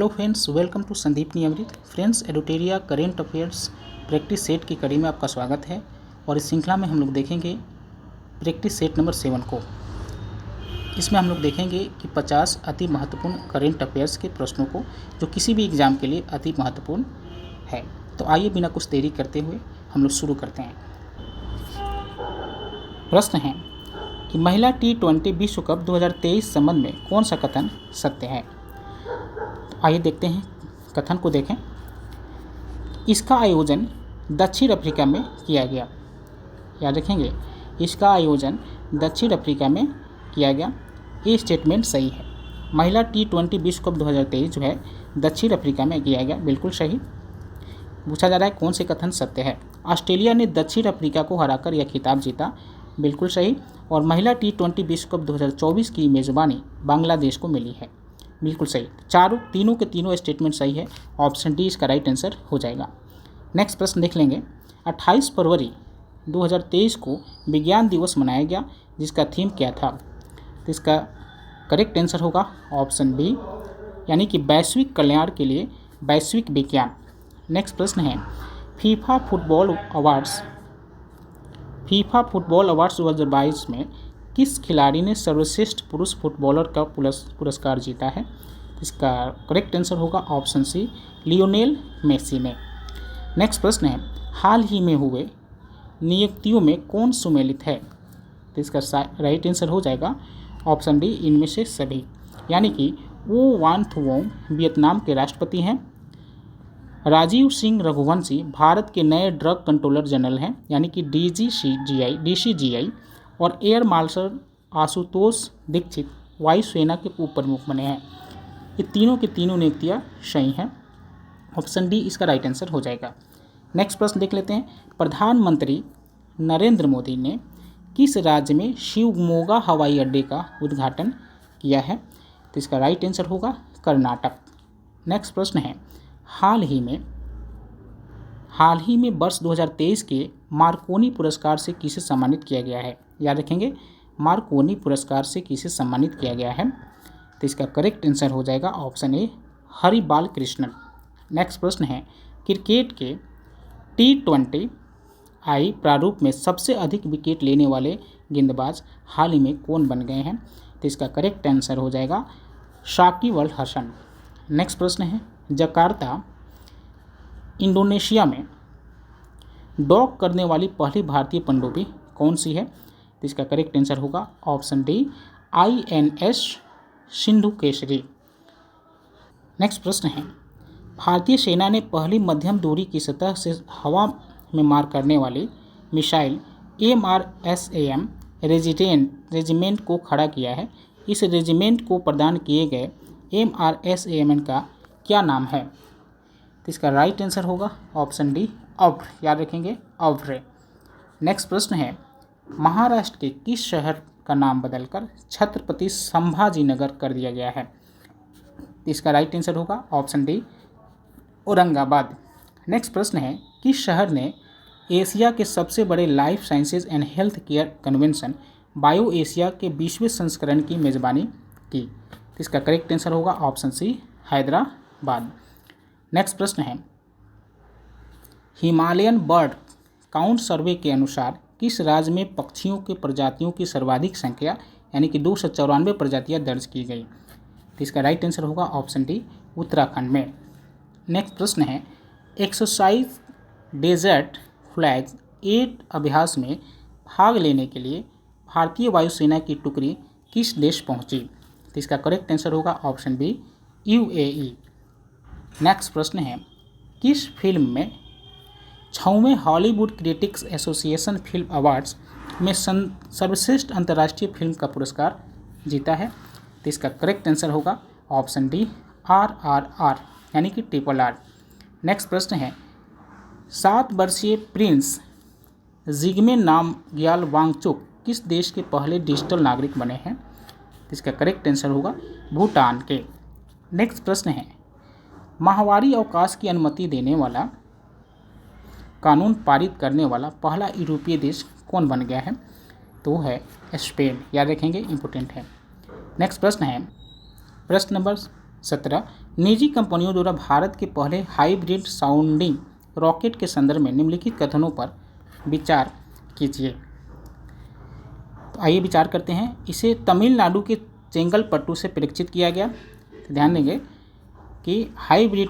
Hello friends, welcome to Sandeep नियमृत। Friends, एडुटेरिया current affairs practice set की कड़ी में आपका स्वागत है और इस श्रृंखला में हम लोग देखेंगे प्रैक्टिस सेट नंबर 7 को। इसमें हम लोग देखेंगे कि 50 अति महत्वपूर्ण करेंट अफेयर्स के प्रश्नों को जो किसी भी एग्जाम के लिए अति महत्वपूर्ण है। तो आइए बिना कुछ देरी करते हुए हम लोग शुरू करते हैं। प्रश्न है कि महिला T20 विश्व कप 2023 संबंध में कौन सा कथन सत्य है। आइए देखते हैं, कथन को देखें। इसका आयोजन दक्षिण अफ्रीका में किया गया। याद रखेंगे, इसका आयोजन दक्षिण अफ्रीका में किया गया। ये स्टेटमेंट सही है। महिला T20 विश्व कप 2023 जो है दक्षिण अफ्रीका में किया गया, बिल्कुल सही। पूछा जा रहा है कौन से कथन सत्य है। ऑस्ट्रेलिया ने दक्षिण अफ्रीका को हराकर यह खिताब जीता, बिल्कुल सही। और महिला T20 विश्व कप 2024 की मेज़बानी बांग्लादेश को मिली है, बिल्कुल सही। तीनों के तीनों स्टेटमेंट सही है। ऑप्शन डी इसका राइट आंसर हो जाएगा। नेक्स्ट प्रश्न देख लेंगे। 28 फरवरी 2023 को विज्ञान दिवस मनाया गया, जिसका थीम क्या था। तो इसका करेक्ट आंसर होगा ऑप्शन बी, यानी कि वैश्विक कल्याण के लिए वैश्विक विज्ञान। नेक्स्ट प्रश्न है फीफा फुटबॉल अवार्ड्स 2022 में किस खिलाड़ी ने सर्वश्रेष्ठ पुरुष फुटबॉलर का पुरस्कार जीता है। इसका करेक्ट आंसर होगा ऑप्शन सी, लियोनेल मेसी ने। नेक्स्ट प्रश्न है हाल ही में हुए नियुक्तियों में कौन सुमेलित है। तो इसका राइट आंसर हो जाएगा ऑप्शन डी, इनमें से सभी। यानी कि वो वान थुओंग वियतनाम के राष्ट्रपति हैं, राजीव सिंह रघुवंशी भारत के नए ड्रग कंट्रोलर जनरल हैं, यानी कि DCGI, और एयर मार्शल आशुतोष दीक्षित वायुसेना के उप प्रमुख बने हैं। ये तीनों की तीनों नियुक्तियां सही हैं। ऑप्शन डी इसका राइट आंसर हो जाएगा। नेक्स्ट प्रश्न देख लेते हैं। प्रधानमंत्री नरेंद्र मोदी ने किस राज्य में शिवमोगा हवाई अड्डे का उद्घाटन किया है। तो इसका राइट आंसर होगा कर्नाटक। नेक्स्ट प्रश्न है हाल ही में वर्ष 2023 के मार्कोनी पुरस्कार से किसे सम्मानित किया गया है। याद रखेंगे, मार्कोनी पुरस्कार से किसे सम्मानित किया गया है। तो इसका करेक्ट आंसर हो जाएगा ऑप्शन ए, हरि बाल कृष्णन। नेक्स्ट प्रश्न है क्रिकेट के T20I प्रारूप में सबसे अधिक विकेट लेने वाले गेंदबाज हाल ही में कौन बन गए हैं। तो इसका करेक्ट आंसर हो जाएगा शाकिब अल हसन। नेक्स्ट प्रश्न है जकार्ता इंडोनेशिया में डॉक करने वाली पहली भारतीय पनडुब्बी कौन सी है। तो इसका करेक्ट आंसर होगा option D, INS Sindhu Kesari. Next प्रश्न है भारतीय सेना ने पहली मध्यम दूरी की सतह से हवा में मार करने वाली मिसाइल MRSAM रेजिमेंट को खड़ा किया है। इस रेजिमेंट को प्रदान किए गए MRSAM का क्या नाम है। तो इसका राइट आंसर होगा ऑप्शन डी, अव्र। याद रखेंगे, अव्र। नेक्स्ट प्रश्न है महाराष्ट्र के किस शहर का नाम बदलकर छत्रपति संभाजी नगर कर दिया गया है। इसका राइट आंसर होगा ऑप्शन डी, औरंगाबाद। नेक्स्ट प्रश्न है किस शहर ने एशिया के सबसे बड़े life sciences and health care convention bio Asia के 20वें संस्करण की मेज़बानी की। इसका करेक्ट आंसर होगा ऑप्शन सी, हैदराबाद। नेक्स्ट प्रश्न है हिमालयन बर्ड काउंट सर्वे के अनुसार किस राज्य में पक्षियों के प्रजातियों की सर्वाधिक संख्या यानी कि 294 प्रजातियां दर्ज की गई। तो इसका राइट आंसर होगा ऑप्शन डी, उत्तराखंड में। नेक्स्ट प्रश्न है एक्सरसाइज डेजर्ट फ्लैग 8 अभ्यास में भाग लेने के लिए भारतीय वायुसेना की टुकड़ी किस देश पहुंची। तो इसका करेक्ट आंसर होगा ऑप्शन बी, UAE। नेक्स्ट प्रश्न है किस फिल्म में 6वें Hollywood critics association film awards में सर्वश्रेष्ठ अंतर्राष्ट्रीय फिल्म का पुरस्कार जीता है। तो इसका करेक्ट आंसर होगा ऑप्शन डी, RRR, यानी कि RRR। नेक्स्ट प्रश्न है 7 वर्षीय प्रिंस जिग्मे नामग्याल वांगचुक किस देश के पहले डिजिटल नागरिक बने हैं। तो इसका करेक्ट आंसर होगा भूटान के। नेक्स्ट प्रश्न है माहवारी अवकाश की अनुमति देने वाला कानून पारित करने वाला पहला यूरोपीय देश कौन बन गया है। तो है स्पेन। याद रखेंगे, इंपॉर्टेंट है। नेक्स्ट प्रश्न है प्रश्न नंबर 17 निजी कंपनियों द्वारा भारत के पहले हाइब्रिड साउंडिंग रॉकेट के संदर्भ में निम्नलिखित कथनों पर विचार कीजिए। तो आइए विचार करते हैं। इसे तमिलनाडु के चेंगलपट्टू से परीक्षित किया गया। तो ध्यान देंगे कि हाइब्रिड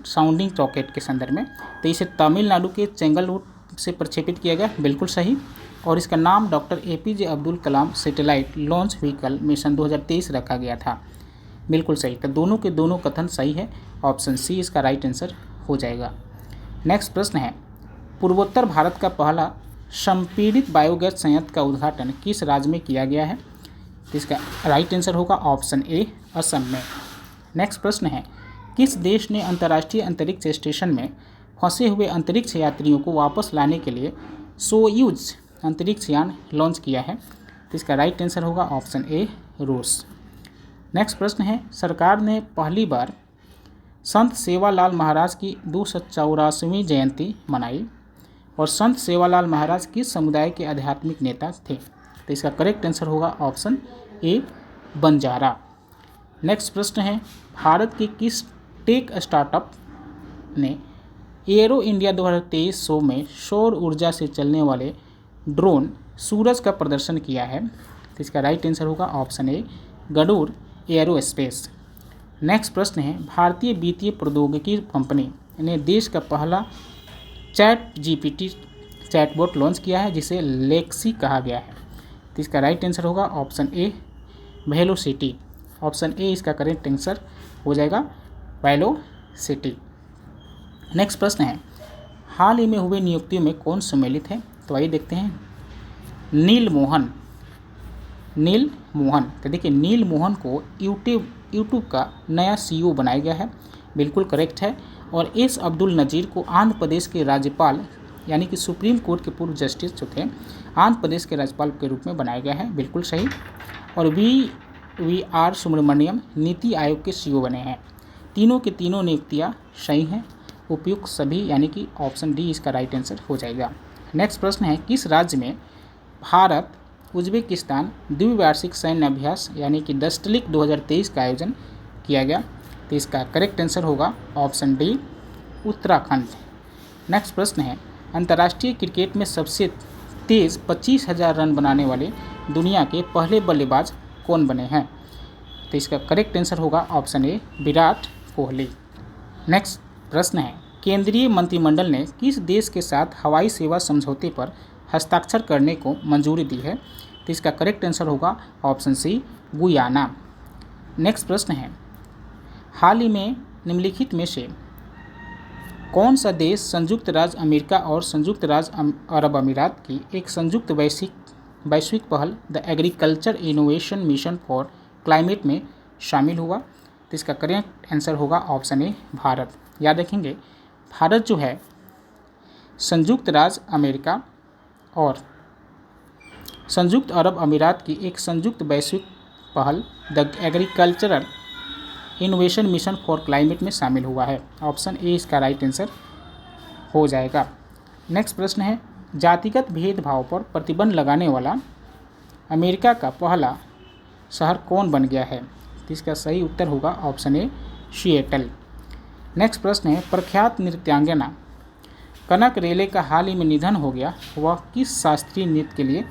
साउंडिंग रॉकेट के संदर्भ में, तो इसे तमिलनाडु के चेंगलपट्टू से प्रक्षेपित किया गया, बिल्कुल सही। और इसका नाम doctor APJ Abdul Kalam satellite launch vehicle mission 2023 रखा गया था, बिल्कुल सही। तो दोनों के दोनों कथन सही है, ऑप्शन सी इसका राइट आंसर हो जाएगा। नेक्स्ट प्रश्न है, पूर्वोत्तर भारत का पहला संपीड़ित बायोगैस संयंत्र का उद्घाटन किस राज्य में किया गया है? तो इसका राइट आंसर होगा ऑप्शन ए, असम में। नेक्स्ट प्रश्न है, किस देश ने अंतर्राष्ट्रीय अंतरिक्ष स्टेशन में फंसे हुए अंतरिक्ष यात्रियों को वापस लाने के लिए सोयूज अंतरिक्ष यान लॉन्च किया है? तो इसका राइट आंसर होगा ऑप्शन ए, रूस। नेक्स्ट प्रश्न है, सरकार ने पहली बार संत सेवालाल महाराज की 284वीं जयंती मनाई और संत सेवालाल महाराज किस समुदाय के आध्यात्मिक नेता थे? तो इसका करेक्ट आंसर होगा ऑप्शन ए, बंजारा। नेक्स्ट प्रश्न है, भारत के किस टेक स्टार्टअप ने एरो इंडिया 2023 शो में सौर ऊर्जा से चलने वाले ड्रोन सूरज का प्रदर्शन किया है? तो इसका राइट आंसर होगा option A, Garuda aerospace. Next प्रश्न है, भारतीय वित्तीय प्रौद्योगिकी कंपनी ने देश का पहला ChatGPT चैटबॉट लॉन्च किया है जिसे लेक्सी कहा गया है। तो इसका राइट आंसर होगा option A, velocity. Option A इसका करेक्ट आंसर हो जाएगा, वेलोसिटी। नेक्स्ट प्रश्न है, हाल ही में हुए नियुक्तियों में कौन सम्मिलित है? तो आइए देखते हैं। नील मोहन। तो देखिए, नील मोहन को यूट्यूब का नया CEO बनाया गया है, बिल्कुल करेक्ट है। और एस अब्दुल नज़ीर को आंध्र प्रदेश के राज्यपाल यानी कि सुप्रीम कोर्ट के पूर्व जस्टिस जो थे, आंध्र प्रदेश के राज्यपाल के रूप में बनाया गया है, बिल्कुल सही। और वी.आर. सुब्रमण्यम नीति आयोग के CEO बने हैं। तीनों की तीनों नियुक्तियाँ सही हैं, उपयुक्त सभी, यानी कि ऑप्शन डी इसका राइट आंसर हो जाएगा। नेक्स्ट प्रश्न है, किस राज्य में भारत उज्बेकिस्तान द्विवार्षिक सैन्य अभ्यास यानी कि दस्तलिक 2023 का आयोजन किया गया? तो इसका करेक्ट आंसर होगा ऑप्शन डी, उत्तराखंड। नेक्स्ट प्रश्न है, अंतर्राष्ट्रीय क्रिकेट में सबसे तेज़ 25,000 रन बनाने वाले दुनिया के पहले बल्लेबाज कौन बने हैं? तो इसका करेक्ट आंसर होगा ऑप्शन ए, विराट कोहली। नेक्स्ट प्रश्न है, केंद्रीय मंत्रिमंडल ने किस देश के साथ हवाई सेवा समझौते पर हस्ताक्षर करने को मंजूरी दी है? तो इसका करेक्ट आंसर होगा ऑप्शन सी, गुयाना। नेक्स्ट प्रश्न है, हाल ही में निम्नलिखित में से कौन सा देश संयुक्त राज्य अमेरिका और संयुक्त राज्य अरब अमीरात की एक संयुक्त वैश्विक पहल the agriculture innovation mission for climate में शामिल हुआ? तो इसका करेक्ट आंसर होगा ऑप्शन ए, भारत। याद रखेंगे, भारत जो है संयुक्त राज्य अमेरिका और संयुक्त अरब अमीरात की एक संयुक्त वैश्विक पहल the agricultural innovation mission for climate में शामिल हुआ है। ऑप्शन ए इसका राइट आंसर हो जाएगा। नेक्स्ट प्रश्न है, जातिगत भेदभाव पर प्रतिबंध लगाने वाला अमेरिका का पहला शहर कौन बन गया है? तो इसका सही उत्तर होगा ऑप्शन ए, सिएटल। नेक्स्ट प्रश्न है, प्रख्यात नृत्यांगना कनक रेले का हाल ही में निधन हो गया, वह किस शास्त्रीय नृत्य के लिए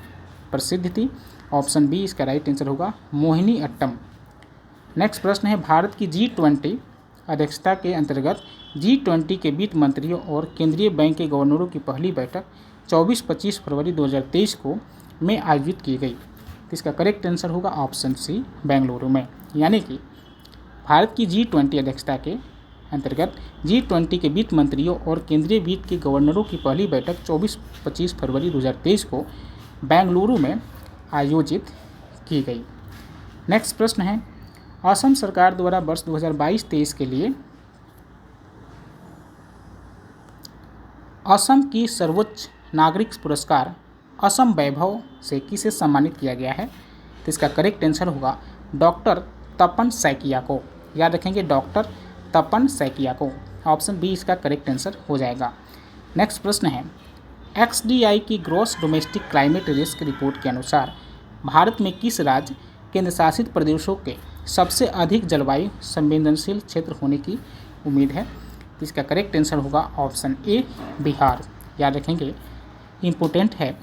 प्रसिद्ध थी? ऑप्शन बी इसका राइट आंसर होगा, मोहिनी अट्टम। नेक्स्ट प्रश्न है, भारत की G20 अध्यक्षता के अंतर्गत G20 के वित्त मंत्रियों और केंद्रीय बैंक के गवर्नरों की पहली बैठक 24-25 फरवरी 2023 को में आयोजित की गई। इसका करेक्ट आंसर होगा ऑप्शन सी, बेंगलुरु में। यानी कि भारत की G20 अध्यक्षता के अंतर्गत G20 के वित्त मंत्रियों और केंद्रीय वित्त के गवर्नरों की पहली बैठक 24-25 फरवरी 2023 को बेंगलुरु में आयोजित की गई। नेक्स्ट प्रश्न है, असम सरकार द्वारा वर्ष 2022-23 के लिए असम की सर्वोच्च नागरिक पुरस्कार असम वैभव से किसे सम्मानित किया गया है? तो इसका करेक्ट आंसर होगा डॉक्टर तपन सैकिया को। याद रखेंगे, डॉक्टर तपन सैकिया को। ऑप्शन बी इसका करेक्ट आंसर हो जाएगा। नेक्स्ट प्रश्न है, XDI की gross domestic climate risk report के अनुसार भारत में किस राज्य केंद्र शासित प्रदेशों के सबसे अधिक जलवायु संवेदनशील क्षेत्र होने की उम्मीद है? तो इसका करेक्ट आंसर होगा ऑप्शन ए बिहार। याद रखेंगे, इम्पोर्टेंट है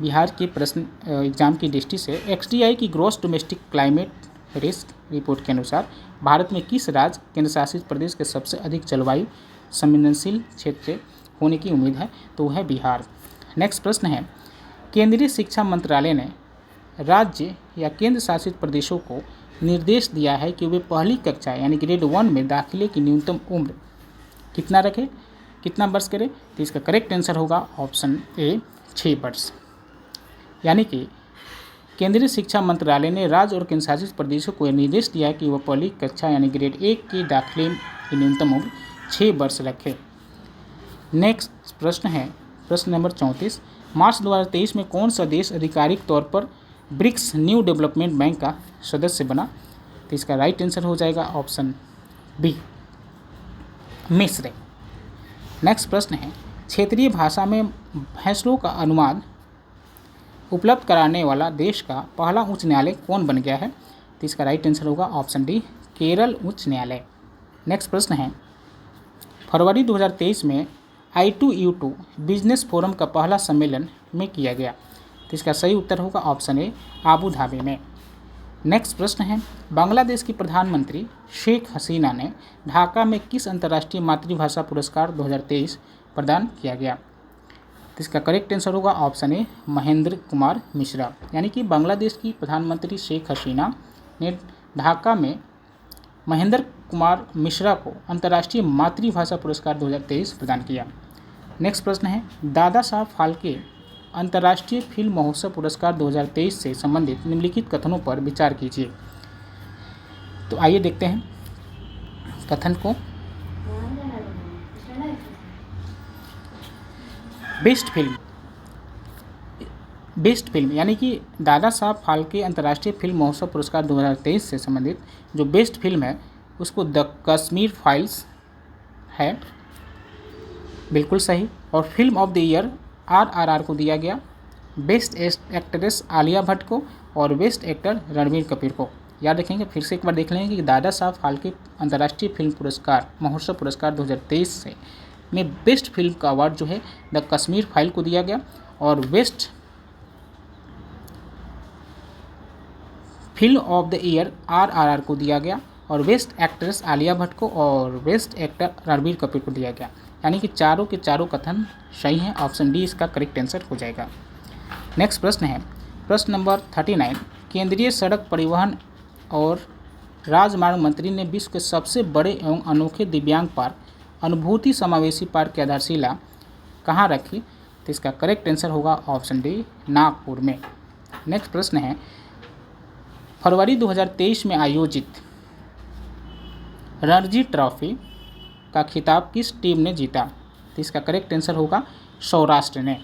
बिहार के प्रश्न एग्जाम की दृष्टि से। XDI की gross domestic climate risk report के अनुसार भारत में किस राज्य केंद्र शासित प्रदेश के सबसे अधिक जलवायु संवेदनशील क्षेत्र होने की उम्मीद है? तो वह है बिहार। नेक्स्ट प्रश्न है, केंद्रीय शिक्षा मंत्रालय ने राज्य या केंद्र शासित प्रदेशों को निर्देश दिया है कि वे पहली कक्षा यानी ग्रेड 1 में दाखिले की न्यूनतम उम्र कितना रखें, कितना वर्ष करें? तो इसका करेक्ट आंसर होगा ऑप्शन ए 6 वर्ष। यानी कि केंद्रीय शिक्षा मंत्रालय ने राज्य और केंद्र शासित प्रदेशों को निर्देश दिया है कि वह पहली कक्षा यानी ग्रेड 1 की दाखिले की न्यूनतम उम्र 6 वर्ष रखें। नेक्स्ट प्रश्न है प्रश्न नंबर 34, मार्च 2023 में कौन सा देश आधिकारिक तौर पर ब्रिक्स न्यू डेवलपमेंट बैंक का सदस्य बना? तो इसका राइट आंसर हो जाएगा ऑप्शन बी मिस्र। नेक्स्ट प्रश्न है, क्षेत्रीय भाषा में फैसलों का अनुवाद उपलब्ध कराने वाला देश का पहला उच्च न्यायालय कौन बन गया है? तो इसका राइट आंसर होगा ऑप्शन डी केरल उच्च न्यायालय। नेक्स्ट प्रश्न है, फरवरी 2023 में I2U2 बिजनेस फोरम का पहला सम्मेलन में किया गया। तो इसका सही उत्तर होगा ऑप्शन ए आबू धाबी में। नेक्स्ट प्रश्न है, बांग्लादेश की प्रधानमंत्री शेख हसीना ने ढाका में किस अंतर्राष्ट्रीय मातृभाषा पुरस्कार 2023 प्रदान किया गया? तो इसका करेक्ट आंसर होगा ऑप्शन ए महेंद्र कुमार मिश्रा। यानी कि बांग्लादेश की प्रधानमंत्री शेख हसीना ने ढाका में महेंद्र कुमार मिश्रा को अंतर्राष्ट्रीय मातृभाषा पुरस्कार 2023 प्रदान किया। नेक्स्ट प्रश्न है, दादा साहब फाल्के अंतर्राष्ट्रीय फिल्म महोत्सव पुरस्कार 2023 से संबंधित निम्नलिखित कथनों पर विचार कीजिए। तो आइए देखते हैं कथन को। बेस्ट फिल्म यानी कि दादा साहब फाल्के अंतर्राष्ट्रीय फिल्म महोत्सव पुरस्कार 2023 से संबंधित जो बेस्ट फिल्म है उसको द कश्मीर फाइल्स है, बिल्कुल सही। और film of the year RRR को दिया गया, बेस्ट एक्ट्रेस आलिया भट्ट को और बेस्ट एक्टर रणबीर कपूर को। याद रखेंगे, फिर से एक बार देख लेंगे कि दादा साहब फाल्के अंतर्राष्ट्रीय फिल्म पुरस्कार महोत्सव पुरस्कार 2023 से में बेस्ट फिल्म का अवार्ड जो है द कश्मीर फाइल को दिया गया और best film of the year RRR को दिया गया और बेस्ट एक्ट्रेस आलिया भट्ट को और बेस्ट एक्टर रणबीर कपूर को दिया गया। यानी कि चारों के चारों कथन सही हैं, ऑप्शन डी इसका करेक्ट आंसर हो जाएगा। नेक्स्ट प्रश्न है प्रश्न नंबर 39, केंद्रीय सड़क परिवहन और राजमार्ग मंत्री ने विश्व के सबसे बड़े एवं अनोखे दिव्यांग पार्क अनुभूति समावेशी पार्क की आधारशिला कहाँ रखी? तो इसका करेक्ट आंसर होगा ऑप्शन डी नागपुर में। नेक्स्ट प्रश्न है, फरवरी 2023 में आयोजित रणजी ट्रॉफी का खिताब किस टीम ने जीता? तो इसका करेक्ट आंसर होगा सौराष्ट्र ने।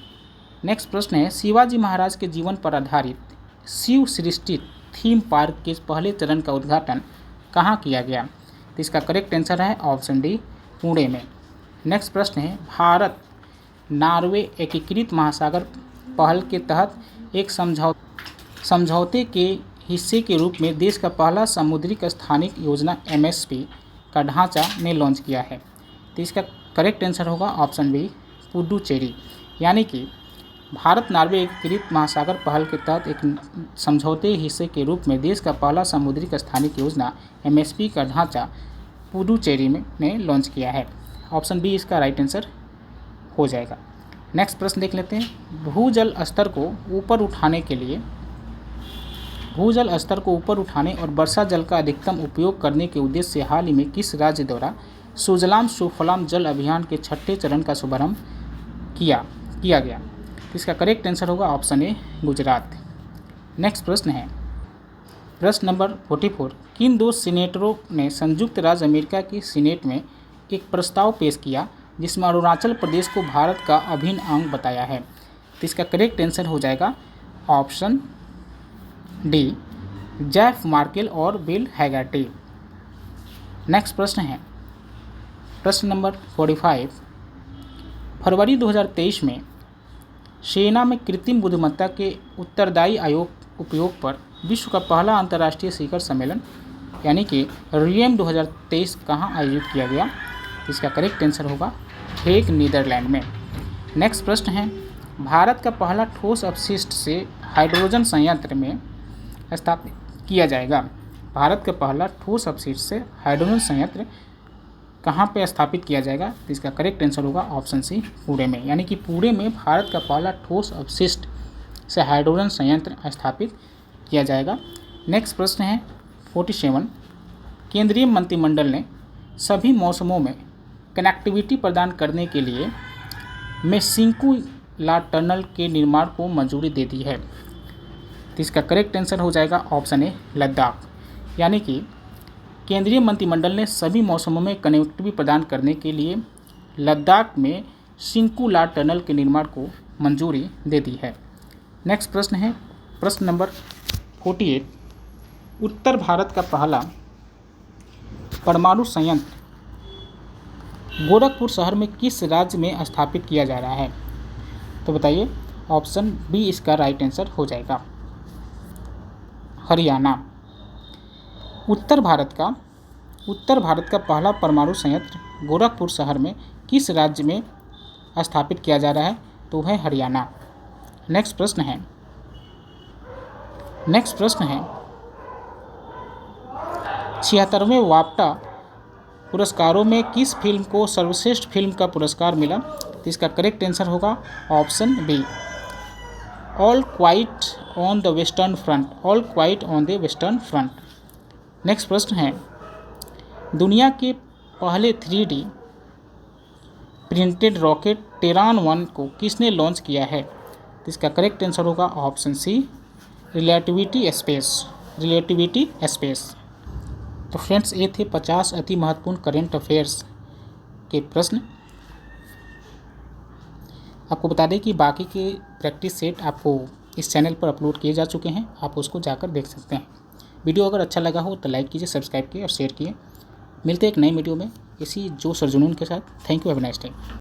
नेक्स्ट प्रश्न है, शिवाजी महाराज के जीवन पर आधारित शिव सृष्टि थीम पार्क के पहले चरण का उद्घाटन कहाँ किया गया? तो इसका करेक्ट आंसर है ऑप्शन डी पुणे में। नेक्स्ट प्रश्न है, भारत नॉर्वे एकीकृत महासागर पहल के तहत एक समझौते के हिस्से के रूप में देश का पहला सामुद्रिक स्थानिक योजना MSP का ढांचा ने लॉन्च किया है। तो इसका करेक्ट आंसर होगा ऑप्शन बी पुडुचेरी। यानी कि भारत नॉर्वे एकीकृत महासागर पहल के तहत एक समझौते हिस्से के रूप में देश का पहला सामुद्रिक स्थानिक योजना MSP का ढांचा पुडुचेरी में ने लॉन्च किया है। ऑप्शन बी इसका राइट आंसर हो जाएगा। नेक्स्ट प्रश्न देख लेते हैं, भूजल स्तर को ऊपर उठाने और वर्षा जल का अधिकतम उपयोग करने के उद्देश्य से हाल ही में किस राज्य द्वारा सुजलाम सुफलाम जल अभियान के 6ठे चरण का शुभारंभ किया गया? इसका करेक्ट आंसर होगा ऑप्शन ए गुजरात। नेक्स्ट प्रश्न है प्रश्न नंबर 44, किन दो सीनेटरों ने संयुक्त राज्य अमेरिका की सीनेट में एक प्रस्ताव पेश किया जिसमें अरुणाचल प्रदेश को भारत का अभिन्न अंग बताया है? तो इसका करेक्ट आंसर हो जाएगा ऑप्शन डी जेफ मार्केल और बिल हैगर्टी। नेक्स्ट प्रश्न है प्रश्न नंबर 45, फरवरी 2023 में सेना में कृत्रिम बुद्धिमत्ता के उत्तरदायी उपयोग पर विश्व का पहला अंतर्राष्ट्रीय शिखर सम्मेलन यानी कि रियम 2023 कहाँ आयोजित किया गया? इसका करेक्ट आंसर होगा हेग, नीदरलैंड में। नेक्स्ट प्रश्न है, भारत का पहला ठोस अपशिष्ट से हाइड्रोजन संयंत्र में स्थापित किया जाएगा। भारत का पहला ठोस अपशिष्ट से हाइड्रोजन संयंत्र कहाँ पे स्थापित किया जाएगा? तो इसका करेक्ट आंसर होगा ऑप्शन सी, पुणे में। यानी कि पुणे में भारत का पहला ठोस अपशिष्ट से हाइड्रोजन संयंत्र स्थापित किया जाएगा। नेक्स्ट प्रश्न है 47, केंद्रीय मंत्रिमंडल ने सभी मौसमों में कनेक्टिविटी प्रदान करने के लिए सिंकुला टनल के निर्माण को मंजूरी दे दी है। तो इसका करेक्ट आंसर हो जाएगा ऑप्शन ए, लद्दाख। यानी कि केंद्रीय मंत्रिमंडल ने सभी मौसमों में कनेक्टिविटी प्रदान करने के लिए लद्दाख में सिंकुला टनल के निर्माण को मंजूरी दे दी है। नेक्स्ट प्रश्न है प्रश्न नंबर 48, उत्तर भारत का पहला परमाणु संयंत्र गोरखपुर शहर में किस राज्य में स्थापित किया जा रहा है? तो बताइए, ऑप्शन बी इसका राइट आंसर हो जाएगा, हरियाणा। उत्तर भारत का पहला परमाणु संयंत्र गोरखपुर शहर में किस राज्य में स्थापित किया जा रहा है? तो है हरियाणा। नेक्स्ट प्रश्न है 76वें वाप्टा पुरस्कारों में किस फिल्म को सर्वश्रेष्ठ फिल्म का पुरस्कार मिला? तो इसका करेक्ट आंसर होगा option B, all quiet on the Western Front, all quiet on the Western Front. Next प्रश्न है, दुनिया के पहले 3D प्रिंटेड रॉकेट टेरान 1 को किसने लॉन्च किया है? तो इसका करेक्ट आंसर होगा ऑप्शन सी, रिलेटिविटी स्पेस। तो फ्रेंड्स, ये थे 50 अति महत्वपूर्ण करेंट अफेयर्स के प्रश्न। आपको बता दें कि बाकी के प्रैक्टिस सेट आपको इस चैनल पर अपलोड किए जा चुके हैं, आप उसको जाकर देख सकते हैं। वीडियो अगर अच्छा लगा हो तो लाइक कीजिए, सब्सक्राइब कीजिए और शेयर कीजिए। मिलते हैं एक नई वीडियो में इसी जोश और जुनून के साथ। Thank you, have a nice day.